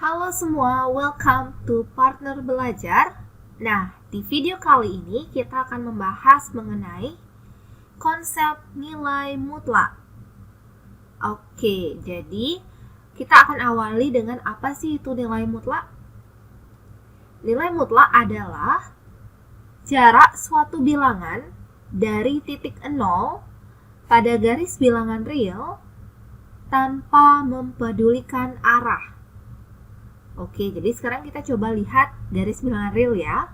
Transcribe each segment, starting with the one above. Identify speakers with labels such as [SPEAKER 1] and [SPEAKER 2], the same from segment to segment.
[SPEAKER 1] Halo semua, welcome to Partner Belajar. Nah, di video kali ini kita akan membahas mengenai konsep nilai mutlak. Oke, jadi kita akan awali dengan apa sih itu nilai mutlak? Nilai mutlak adalah jarak suatu bilangan dari titik 0 pada garis bilangan real tanpa mempedulikan arah. Oke, jadi sekarang kita coba lihat garis bilangan real ya.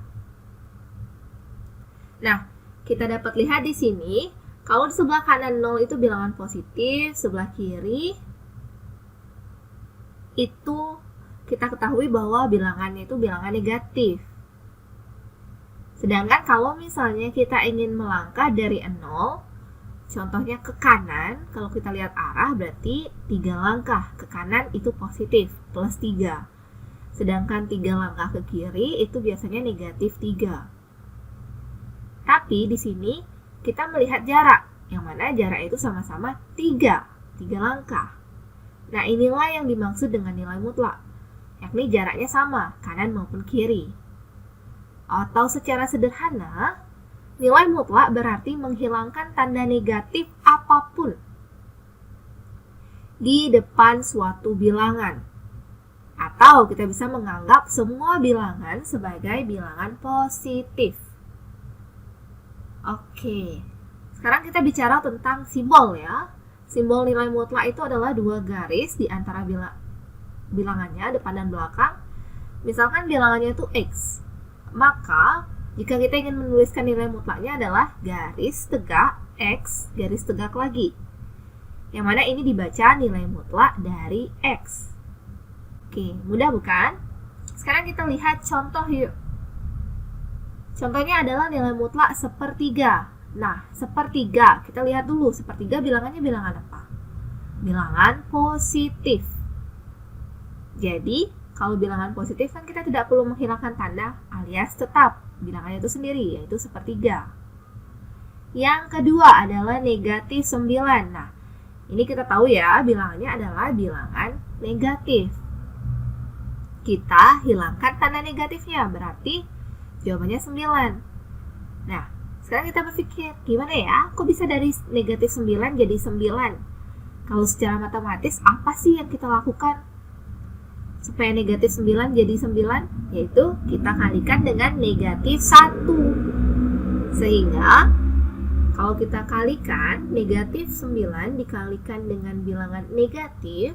[SPEAKER 1] Nah, kita dapat lihat di sini, kalau di sebelah kanan 0 itu bilangan positif, sebelah kiri itu kita ketahui bahwa bilangannya itu bilangan negatif. Sedangkan kalau misalnya kita ingin melangkah dari 0, contohnya ke kanan, kalau kita lihat arah berarti 3 langkah ke kanan itu positif, plus 3. Sedangkan 3 langkah ke kiri itu biasanya negatif 3. Tapi di sini kita melihat jarak, yang mana jarak itu sama-sama 3 langkah. Nah, inilah yang dimaksud dengan nilai mutlak, yakni jaraknya sama, kanan maupun kiri. Atau secara sederhana, nilai mutlak berarti menghilangkan tanda negatif apapun di depan suatu bilangan. Atau kita bisa menganggap semua bilangan sebagai bilangan positif. Oke, sekarang kita bicara tentang simbol ya. Simbol nilai mutlak itu adalah 2 garis di antara bilangannya, depan dan belakang. Misalkan bilangannya itu X, maka jika kita ingin menuliskan nilai mutlaknya adalah garis tegak X, garis tegak lagi. Yang mana ini dibaca nilai mutlak dari X. Oke, mudah bukan? Sekarang kita lihat contoh yuk. Contohnya adalah nilai mutlak sepertiga. Nah, sepertiga, kita lihat dulu sepertiga bilangannya bilangan apa? Bilangan positif. Jadi, kalau bilangan positif kan kita tidak perlu menghilangkan tanda alias tetap bilangannya itu sendiri, yaitu sepertiga. Yang kedua adalah negatif 9. Nah, ini kita tahu ya, bilangannya adalah bilangan negatif. Kita hilangkan tanda negatifnya, berarti jawabannya 9. Nah, sekarang kita berpikir, gimana ya? Kok bisa dari negatif 9 jadi 9? Kalau secara matematis, apa sih yang kita lakukan supaya negatif 9 jadi 9? Yaitu kita kalikan dengan negatif 1. Sehingga, kalau kita kalikan, negatif 9 dikalikan dengan bilangan negatif,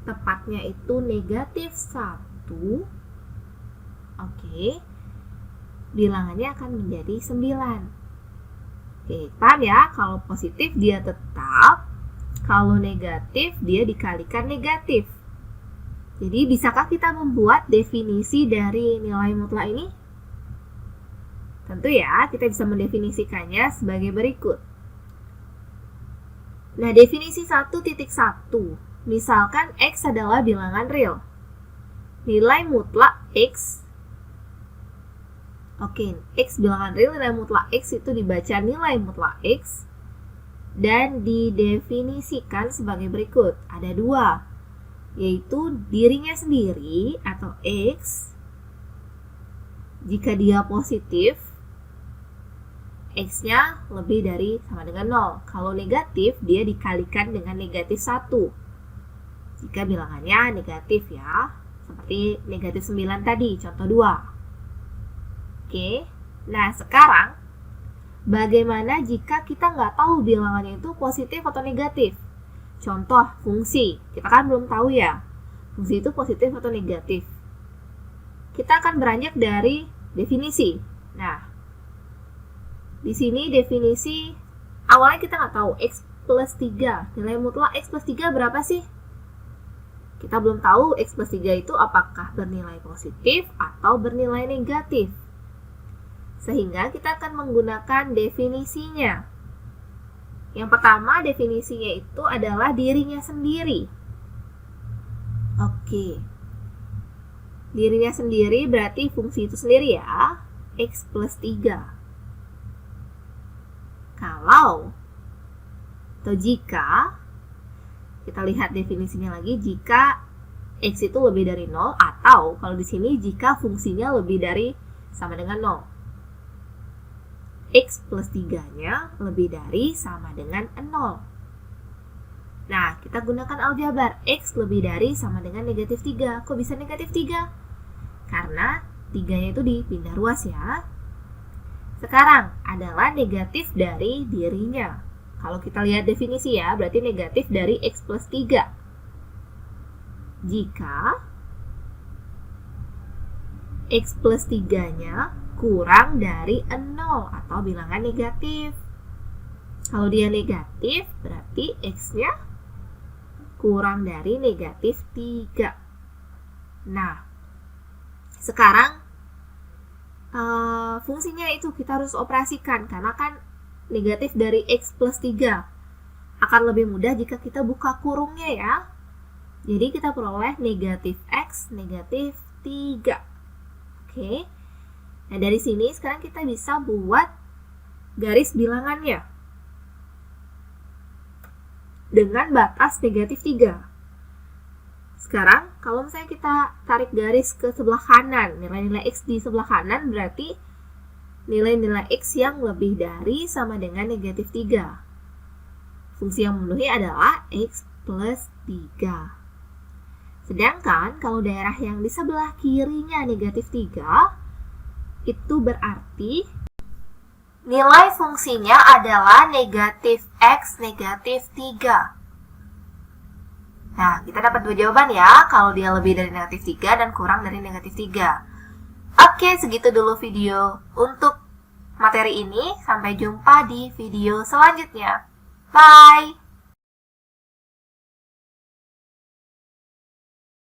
[SPEAKER 1] tepatnya itu negatif 1. Oke, bilangannya akan menjadi 9. Oke, paham ya? Kalau positif dia tetap, kalau negatif dia dikalikan negatif. Jadi bisakah kita membuat definisi dari nilai mutlak ini? Tentu ya, kita bisa mendefinisikannya sebagai berikut. Nah, definisi 1.1. Misalkan X adalah bilangan real. Nilai mutlak X. Oke, X bilangan real, nilai mutlak X itu dibaca nilai mutlak X dan didefinisikan sebagai berikut. Ada 2, yaitu dirinya sendiri atau X. Jika dia positif, X-nya lebih dari sama dengan 0. Kalau negatif, dia dikalikan dengan negatif 1. Jika bilangannya negatif ya, seperti negatif 9 tadi, contoh 2. Oke, nah sekarang bagaimana jika kita nggak tahu bilangannya itu positif atau negatif? Contoh fungsi, kita kan belum tahu ya, fungsi itu positif atau negatif. Kita akan beranjak dari definisi. Nah, di sini definisi awalnya kita nggak tahu X plus 3. Nilai mutlak X plus 3 berapa sih? Kita belum tahu X plus 3 itu apakah bernilai positif atau bernilai negatif. Sehingga kita akan menggunakan definisinya. Yang pertama, definisinya itu adalah dirinya sendiri. Oke. Dirinya sendiri berarti fungsi itu sendiri ya, X plus 3. Kalau atau jika, kita lihat definisinya lagi, jika X itu lebih dari 0, atau kalau di sini jika fungsinya lebih dari sama dengan 0. X plus 3-nya lebih dari sama dengan 0. Nah, kita gunakan aljabar. X lebih dari sama dengan negatif 3. Kok bisa negatif 3? Karena 3-nya itu dipindah ruas ya. Sekarang adalah negatif dari dirinya. Kalau kita lihat definisi ya, berarti negatif dari X plus 3. Jika X plus 3-nya kurang dari 0 atau bilangan negatif. Kalau dia negatif, berarti X-nya kurang dari negatif 3. Nah, sekarang fungsinya itu kita harus operasikan, karena kan negatif dari X plus 3 akan lebih mudah jika kita buka kurungnya ya. Jadi kita peroleh negatif X, negatif 3. Oke. Nah, dari sini sekarang kita bisa buat garis bilangannya dengan batas negatif 3. Sekarang, kalau misalnya kita tarik garis ke sebelah kanan, nilai-nilai X di sebelah kanan berarti nilai-nilai X yang lebih dari sama dengan negatif 3. Fungsi yang memenuhi adalah X plus 3. Sedangkan kalau daerah yang di sebelah kirinya negatif 3, itu berarti nilai fungsinya adalah negatif X negatif 3. Nah, kita dapat dua jawaban ya, kalau dia lebih dari negatif 3 dan kurang dari negatif 3. Oke, segitu dulu video untuk materi ini. Sampai jumpa di video selanjutnya. Bye!